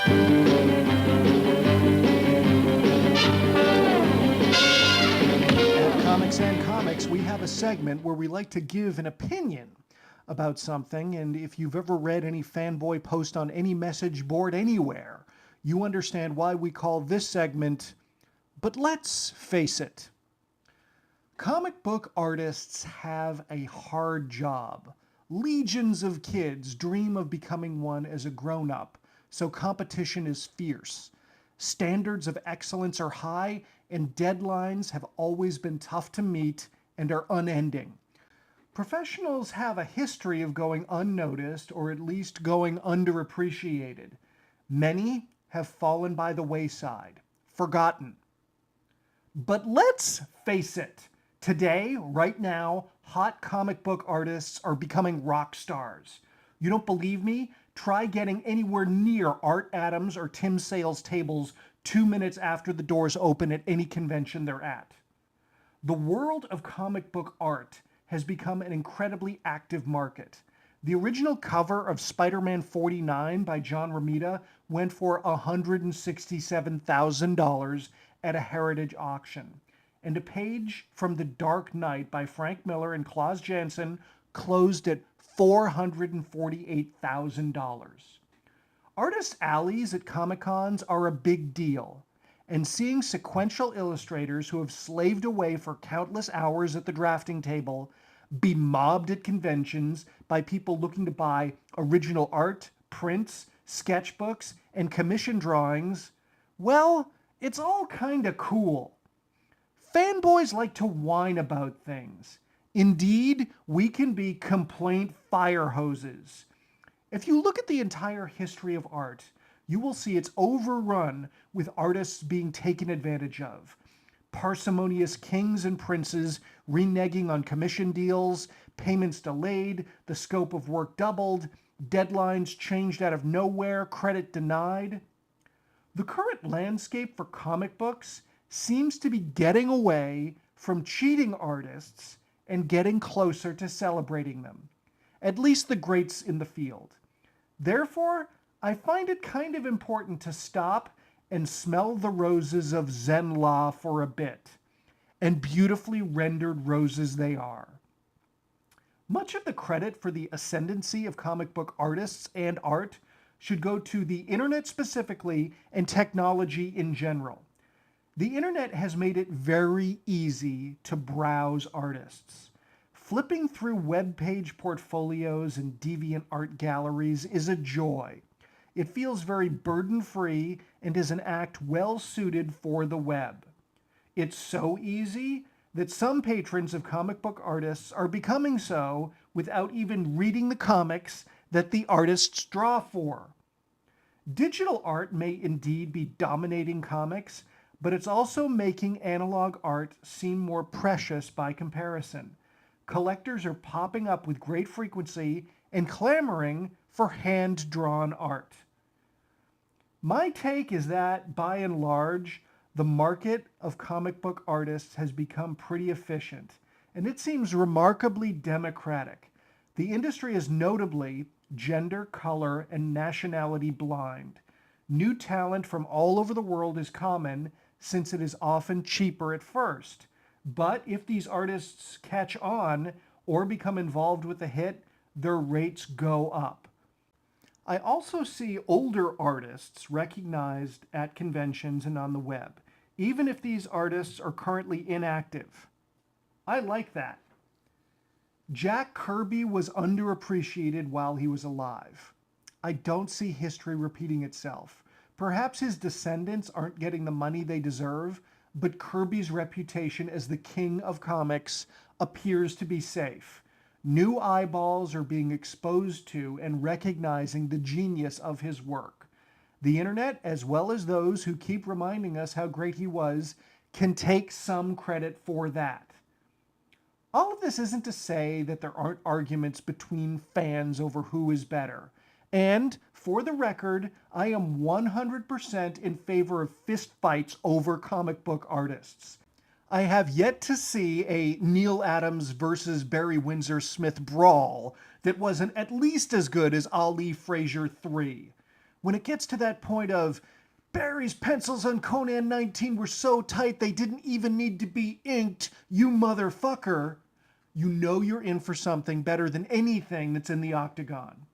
At Comics and Comics, we have a segment where we like to give an opinion about something, and if you've ever read any fanboy post on any message board anywhere, you understand why we call this segment But Let's Face It. Comic book artists have a hard job. Legions of kids dream of becoming one as a grown-up, so competition is fierce. Standards of excellence are high, and deadlines have always been tough to meet and are unending. Professionals have a history of going unnoticed or at least going underappreciated. Many have fallen by the wayside, forgotten. But let's face it, today, right now, hot comic book artists are becoming rock stars. You don't believe me? Try getting anywhere near Art Adams or Tim Sale's tables 2 minutes after the doors open at any convention they're at. The world of comic book art has become an incredibly active market. The original cover of Spider-Man 49 by John Romita went for $167,000 at a heritage auction. And a page from The Dark Knight by Frank Miller and Klaus Janson closed at $448,000. Artist alleys at Comic-Cons are a big deal, and seeing sequential illustrators who have slaved away for countless hours at the drafting table be mobbed at conventions by people looking to buy original art, prints, sketchbooks, and commission drawings, well, it's all kinda cool. Fanboys like to whine about things. Indeed, we can be complaint fire hoses. If you look at the entire history of art, you will see it's overrun with artists being taken advantage of. Parsimonious kings and princes reneging on commission deals, payments delayed, the scope of work doubled, deadlines changed out of nowhere, credit denied. The current landscape for comic books seems to be getting away from cheating artists and getting closer to celebrating them, at least the greats in the field. Therefore, I find it kind of important to stop and smell the roses of Zenn-La for a bit, and beautifully rendered roses they are. Much of the credit for the ascendancy of comic book artists and art should go to the internet specifically and technology in general. The internet has made it very easy to browse artists. Flipping through web page portfolios and deviant art galleries is a joy. It feels very burden-free and is an act well suited for the web. It's so easy that some patrons of comic book artists are becoming so without even reading the comics that the artists draw for. Digital art may indeed be dominating comics, but it's also making analog art seem more precious by comparison. Collectors are popping up with great frequency and clamoring for hand-drawn art. My take is that, by and large, the market of comic book artists has become pretty efficient, and it seems remarkably democratic. The industry is notably gender, color, and nationality blind. New talent from all over the world is common, since it is often cheaper at first. But if these artists catch on or become involved with a hit, their rates go up. I also see older artists recognized at conventions and on the web, even if these artists are currently inactive. I like that. Jack Kirby was underappreciated while he was alive. I don't see history repeating itself. Perhaps his descendants aren't getting the money they deserve, but Kirby's reputation as the king of comics appears to be safe. New eyeballs are being exposed to and recognizing the genius of his work. The internet, as well as those who keep reminding us how great he was, can take some credit for that. All of this isn't to say that there aren't arguments between fans over who is better. And, for the record, I am 100% in favor of fistfights over comic book artists. I have yet to see a Neil Adams versus Barry Windsor-Smith brawl that wasn't at least as good as Ali Frazier 3. When it gets to that point of Barry's pencils on Conan 19 were so tight they didn't even need to be inked, you motherfucker, you know you're in for something better than anything that's in the Octagon.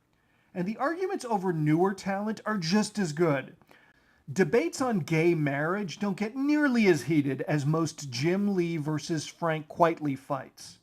And the arguments over newer talent are just as good. Debates on gay marriage don't get nearly as heated as most Jim Lee versus Frank Quitely fights.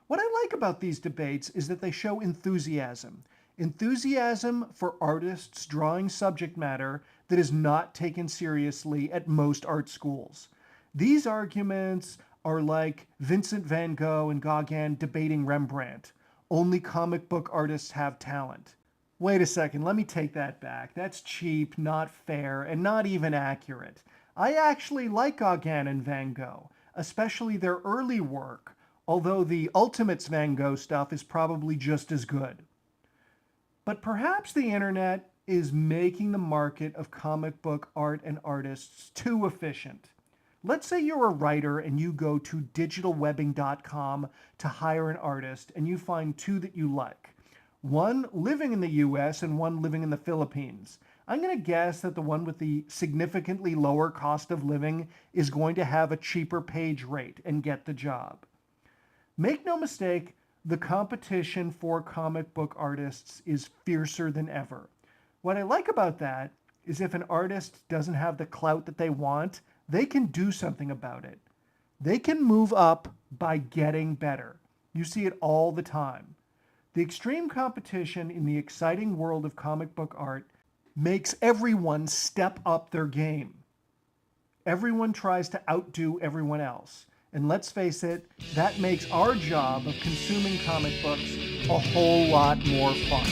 What I like about these debates is that they show enthusiasm. Enthusiasm for artists drawing subject matter that is not taken seriously at most art schools. These arguments are like Vincent van Gogh and Gauguin debating Rembrandt. Only comic book artists have talent. Wait a second, let me take that back. That's cheap, not fair, and not even accurate. I actually like Gauguin and Van Gogh, especially their early work, although the Ultimates Van Gogh stuff is probably just as good. But perhaps the internet is making the market of comic book art and artists too efficient. Let's say you're a writer and you go to digitalwebbing.com to hire an artist and you find two that you like. One living in the US and one living in the Philippines. I'm going to guess that the one with the significantly lower cost of living is going to have a cheaper page rate and get the job. Make no mistake, the competition for comic book artists is fiercer than ever. What I like about that is if an artist doesn't have the clout that they want, they can do something about it. They can move up by getting better. You see it all the time. The extreme competition in the exciting world of comic book art makes everyone step up their game. Everyone tries to outdo everyone else. And let's face it, that makes our job of consuming comic books a whole lot more fun.